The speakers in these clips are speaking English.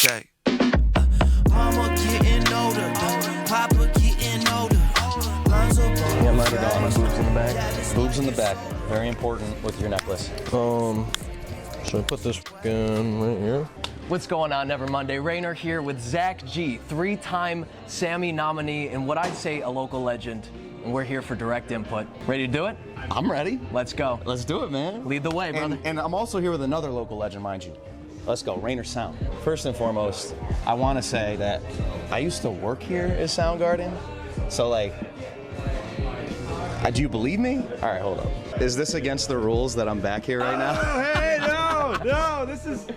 Okay. Mama getting older, Papa getting older. Yeah, let it go. Boobs in the back. Boobs in the back. Very important with your necklace. Should I put this in right here? What's going on, Never Monday? Rainer here with Zak G, 3-time Sammy nominee, and what I'd say a local legend. And we're here for direct input. Ready to do it? I'm ready. Let's go. Let's do it, man. Lead the way, brother. And I'm also here with another local legend, mind you. Let's go, Rainer Sound. First and foremost, I want to say that I used to work here at Soundgarden. So, like, do you believe me? All right, hold up. Is this against the rules that I'm back here right now? Oh, hey, no, this is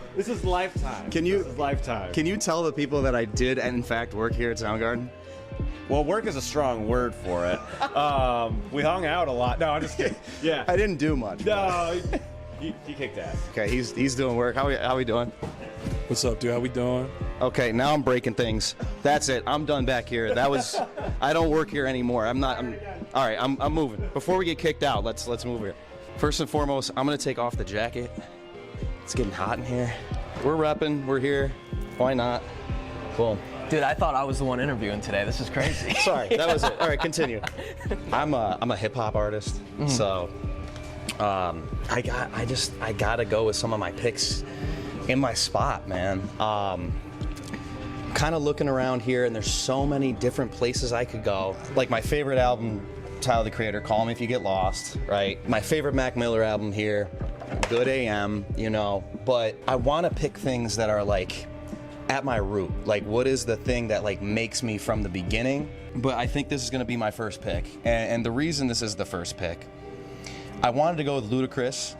lifetime. This is lifetime. Can you tell the people that I did, in fact, work here at Soundgarden? Well, work is a strong word for it. We hung out a lot. No, I'm just kidding. Yeah. I didn't do much. No, he kicked ass. Okay, he's doing work. How we doing? What's up, dude? How we doing? Okay, now I'm breaking things. That's it. I'm done back here. I don't work here anymore. All right, I'm moving. Before we get kicked out, let's move here. First and foremost, I'm gonna take off the jacket. It's getting hot in here. We're repping. We're here. Why not? Boom. Dude, I thought I was the one interviewing today. This is crazy. Sorry, that was it. All right, continue. I'm a hip hop artist, so I gotta go with some of my picks in my spot, man. Kind of looking around here, and there's so many different places I could go. Like my favorite album, Tyler the Creator, Call Me If You Get Lost, right? My favorite Mac Miller album here, Good AM, you know. But I want to pick things that are like at my root. Like, what is the thing that like makes me from the beginning? But I think this is gonna be my first pick, and the reason this is the first pick, I wanted to go with Ludacris.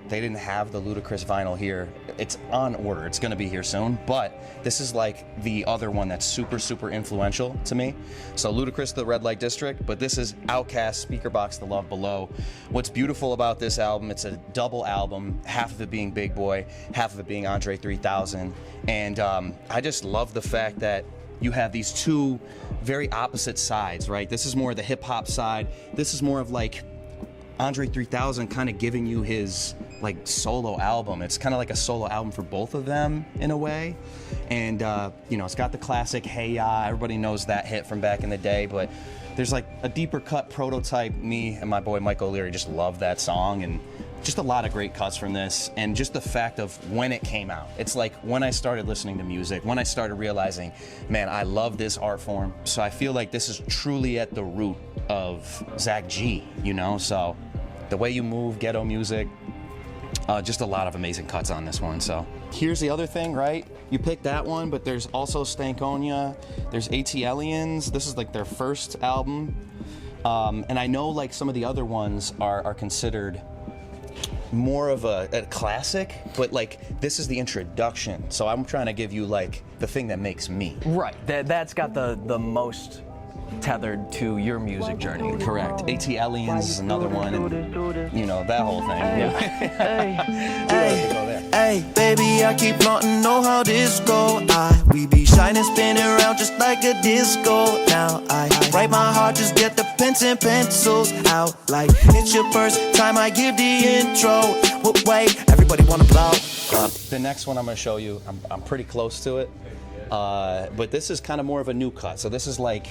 They didn't have the Ludacris vinyl here. It's on order. It's going to be here soon. But this is like the other one that's super, super influential to me. So Ludacris, The Red Light District, but this is OutKast, Speakerboxxx, The Love Below. What's beautiful about this album, it's a double album, half of it being Big Boy, half of it being Andre 3000. And I just love the fact that you have these two very opposite sides, right? This is more the hip hop side. This is more of like Andre 3000 kind of giving you his like solo album. It's kind of like a solo album for both of them in a way. And you know, it's got the classic Hey Ya, everybody knows that hit from back in the day, but there's like a deeper cut Prototype. Me and my boy Mike O'Leary just love that song, and just a lot of great cuts from this, and just the fact of when it came out. It's like when I started listening to music, when I started realizing, man, I love this art form. So I feel like this is truly at the root of Zak G, you know? So the way you move, ghetto music, just a lot of amazing cuts on this one. So here's the other thing, right? You picked that one, but there's also Stankonia, there's ATLiens. This is like their first album. And I know like some of the other ones are considered more of a classic, but like this is the introduction. So I'm trying to give you like the thing that makes me. Right, that's got the most tethered to your music journey. Correct. ATLiens is another one, and you know, that whole thing. Hey, baby, I keep wanting to know how this go. We be shining, spinning around just like a disco. Now I write my heart, just get the pens and pencils out. Like it's your first time I give the intro. Wait, everybody wanna blow up. The next one I'm gonna show you, I'm pretty close to it, but this is kind of more of a new cut. So this is like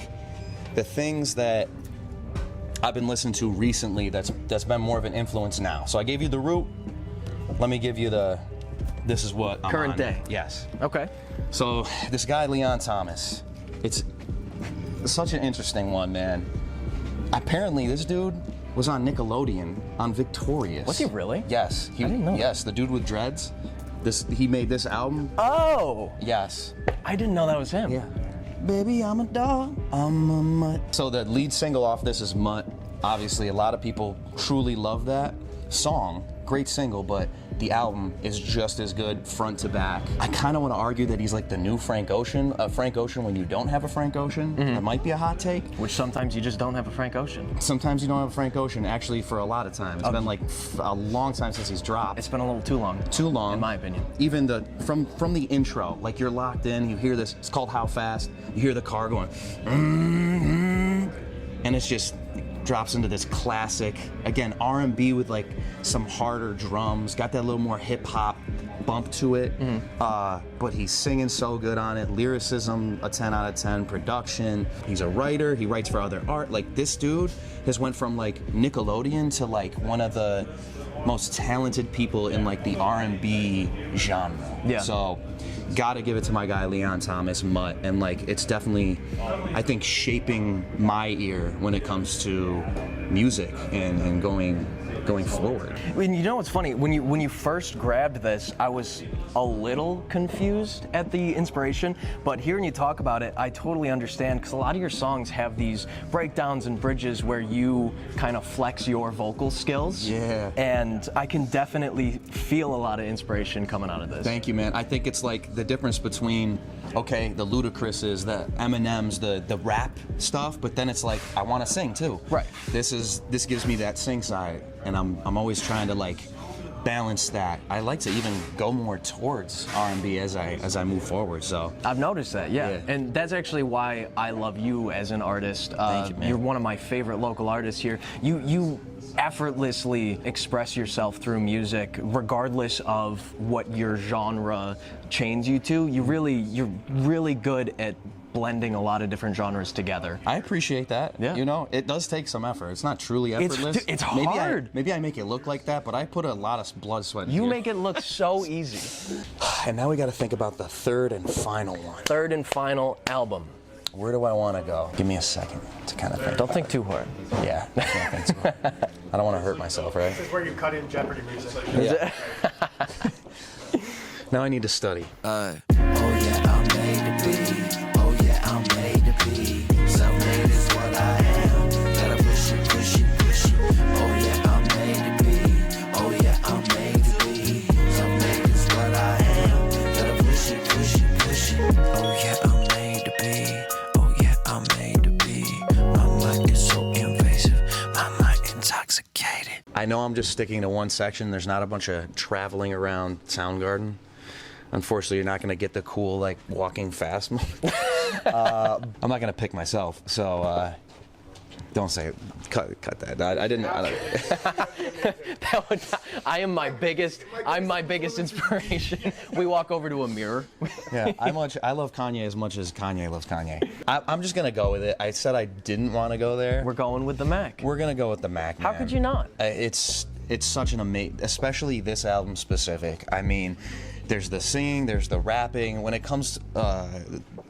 the things that I've been listening to recently that's been more of an influence now. So I gave you the root. Let me give you this is what I'm current on. day. Yes. Okay. So this guy, Leon Thomas, it's such an interesting one, man. Apparently this dude was on Nickelodeon on Victorious. Was he really? Yes. I didn't know Yes, the dude with dreads. He made this album. Oh! Yes. I didn't know that was him. Yeah. Baby, I'm a dog, I'm a mutt. So the lead single off this is Mutt. Obviously, a lot of people truly love that song. Great single, but the album is just as good front to back. I kind of want to argue that he's like the new Frank Ocean. Frank Ocean when you don't have a Frank Ocean. That might be a hot take. Which sometimes you just don't have a Frank Ocean. Sometimes you don't have a Frank Ocean, actually, for a lot of time. It's been like a long time since he's dropped. It's been a little too long. Too long. In my opinion. Even from the intro, like you're locked in, you hear this, it's called How Fast, you hear the car going, and it's just drops into this classic, again, R&B with like some harder drums, got that little more hip hop bump to it, but he's singing so good on it. Lyricism, a 10 out of 10. Production, he's a writer, he writes for other art. Like, this dude has went from like Nickelodeon to like one of the most talented people in like the R&B genre. Yeah. So gotta give it to my guy Leon Thomas, Mutt, and like it's definitely, I think, shaping my ear when it comes to music and going forward. And you know what's funny? When you first grabbed this, I was a little confused at the inspiration, but hearing you talk about it, I totally understand, because a lot of your songs have these breakdowns and bridges where you kind of flex your vocal skills. Yeah. And I can definitely feel a lot of inspiration coming out of this. Thank you, man. I think it's like the difference between, okay, the Ludacris's, the Eminem's, the rap stuff, but then it's like, I want to sing too. Right. This gives me that sing side, and I'm always trying to like balance that. I like to even go more towards R&B as I move forward. So I've noticed that, yeah. Yeah. And that's actually why I love you as an artist. Thank you, man. You're one of my favorite local artists here. You effortlessly express yourself through music, regardless of what your genre chains you to. You're really good at blending a lot of different genres together. I appreciate that. Yeah. You know, it does take some effort. It's not truly effortless. It's hard. Maybe I make it look like that, but I put a lot of blood, sweat, and You tears. make it look so easy. And now we got to think about the third and final one. Third and final album. Where do I want to go? Give me a second to kind of think. Don't think too hard. Yeah, I can't think too hard. I don't want to hurt myself, right? This is where you cut in Jeopardy music. Yeah. Now I need to study. Oh yeah, I'm made to be. Oh yeah, I'm made to be. Self-made is what I am. Gotta push it, push it, push it. Oh yeah, I'm made to be. Oh yeah, I'm made to be. Self-made is what I am. Gotta push it, push it, push it. Oh yeah, I'm made to be. Oh yeah, I'm made to be. My mic is so invasive. My mind intoxicated. I know I'm just sticking to one section. There's not a bunch of traveling around Soundgarden. Unfortunately, you're not going to get the cool, like, walking fast moment. I'm not going to pick myself, so don't say it. Cut that. I didn't. I'm my biggest inspiration. We walk over to a mirror. Yeah, I love Kanye as much as Kanye loves Kanye. I'm just going to go with it. I said I didn't want to go there. We're going with the Mac. We're going to go with the Mac, How man. could you not? It's such an amazing, especially this album specific. I mean, there's the singing, there's the rapping. When it comes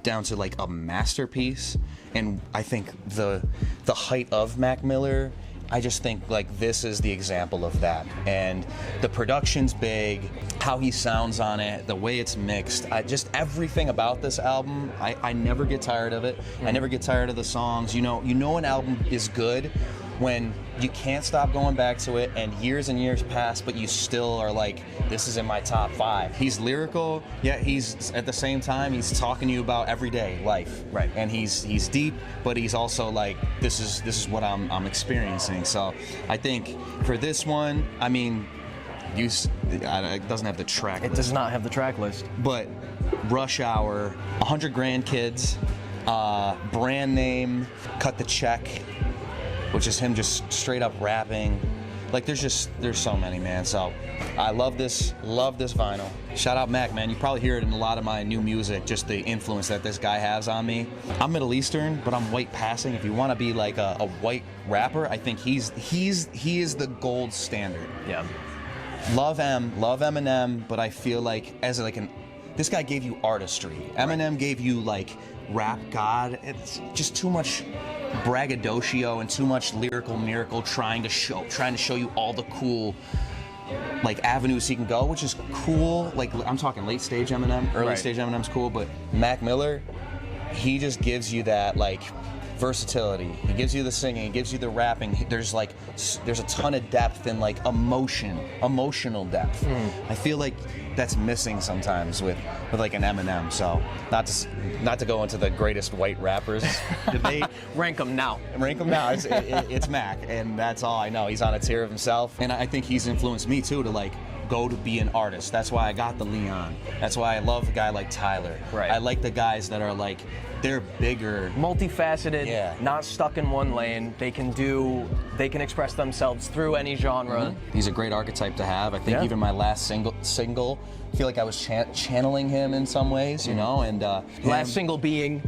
down to like a masterpiece, and I think the height of Mac Miller, I just think like this is the example of that. And the production's big, how he sounds on it, the way it's mixed, just everything about this album. I never get tired of it. I never get tired of the songs. You know an album is good when you can't stop going back to it, and years pass, but you still are like, this is in my top 5. He's lyrical, yet he's at the same time he's talking to you about everyday life. Right. And he's deep, but he's also like, this is what I'm experiencing. So I think for this one, I mean, it doesn't have the track It list, does not have the track list. but Rush Hour, 100 Grand Kids, Brand Name, Cut the Check, which is him just straight up rapping. Like there's so many, man. So I love this vinyl. Shout out Mac, man. You probably hear it in a lot of my new music, just the influence that this guy has on me. I'm Middle Eastern, but I'm white passing. If you want to be like a white rapper, I think he is the gold standard. Yeah. Love Eminem, but I feel like this guy gave you artistry. Eminem gave you like rap god. It's just too much braggadocio and too much lyrical miracle trying to show you all the cool like avenues he can go, which is cool. Like I'm talking late stage Eminem, early stage Eminem's cool, but Mac Miller, he just gives you that like versatility. He gives you the singing, he gives you the rapping. There's a ton of depth and like emotional depth. I feel like that's missing sometimes with like an Eminem. So not to go into the greatest white rappers debate. Rank them now. It's Mac, and that's all I know. He's on a tier of himself, and I think he's influenced me too to like go to be an artist. That's why I got the Leon. That's why I love a guy like Tyler. Right. I like the guys that are like, they're bigger. Multifaceted, Yeah. not stuck in one lane. They can express themselves through any genre. He's a great archetype to have. I think Yeah. even my last single, I feel like I was channeling him in some ways, you know. And Last single being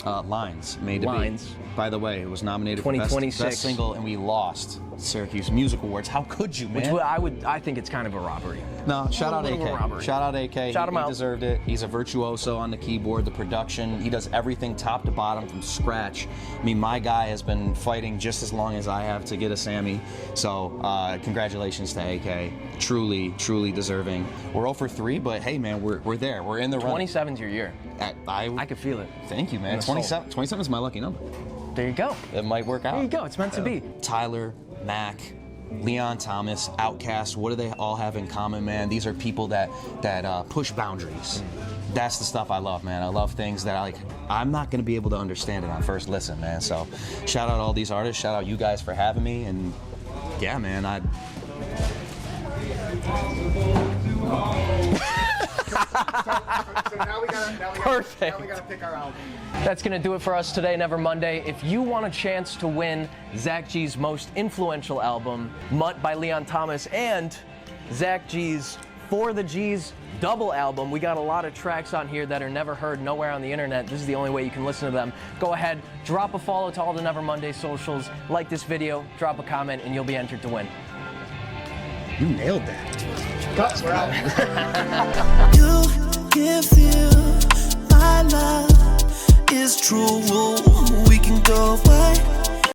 Lines, made to Lines. be. By the way, it was nominated for 2026. best single, and we lost Syracuse Music Awards. How could you, man? which I think it's kind of a robbery. No, shout out little bit of a AK. robbery. Shout out AK. Shout him He out. deserved it. He's a virtuoso on the keyboard, the production. He does everything top to bottom from scratch. I mean, my guy has been fighting just as long as I have to get a Sammy. So, congratulations to AK. Truly, truly deserving. We're 0 for 3, but hey, man, we're there. We're in the run. 27's your year. I could feel it. Thank you, man. the soul. 27 is my lucky number. There you go. It might work out. There you go. It's meant to be. Tyler, Mac, Leon Thomas, OutKast, what do they all have in common, man? These are people that push boundaries. That's the stuff I love, man. I love things that I'm not gonna be able to understand it on first listen, man. So shout out all these artists, shout out you guys for having me, and yeah, man, So now we Perfect. gotta pick our album. That's going to do it for us today, Never Monday. If you want a chance to win Zak G's most influential album, Mutt by Leon Thomas, and Zak G's For the G's double album, we got a lot of tracks on here that are never heard nowhere on the internet. This is the only way you can listen to them. Go ahead, drop a follow to all the Never Monday socials, like this video, drop a comment, and you'll be entered to win. you nailed that. We're out. You can feel my love is true. We can go away.